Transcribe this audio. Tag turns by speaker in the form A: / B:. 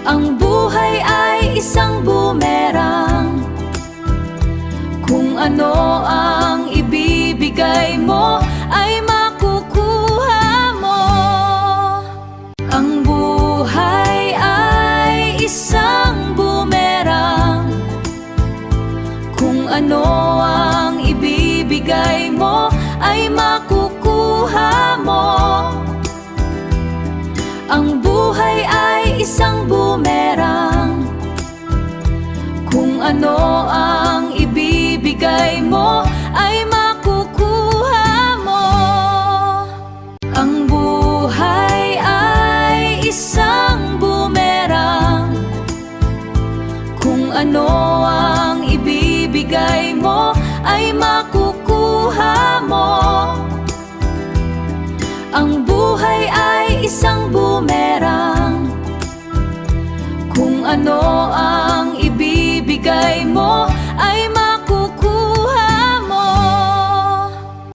A: Ang buhay ay isang bumerang. Kung ano ang ibibigay mo ay makukuha mo. Ang buhay ay isang bumerang. Kung ano ang ibibigay mo ay makukuha mo. Ang buhay ay isang bumerang. Kung ano ang ibibigay mo ay makukuha mo. Ang buhay ay isang bumerang. Kung ano ang ibibigay mo ay makukuha mo. Ang buhay ay isang bumerang. Kung ano ang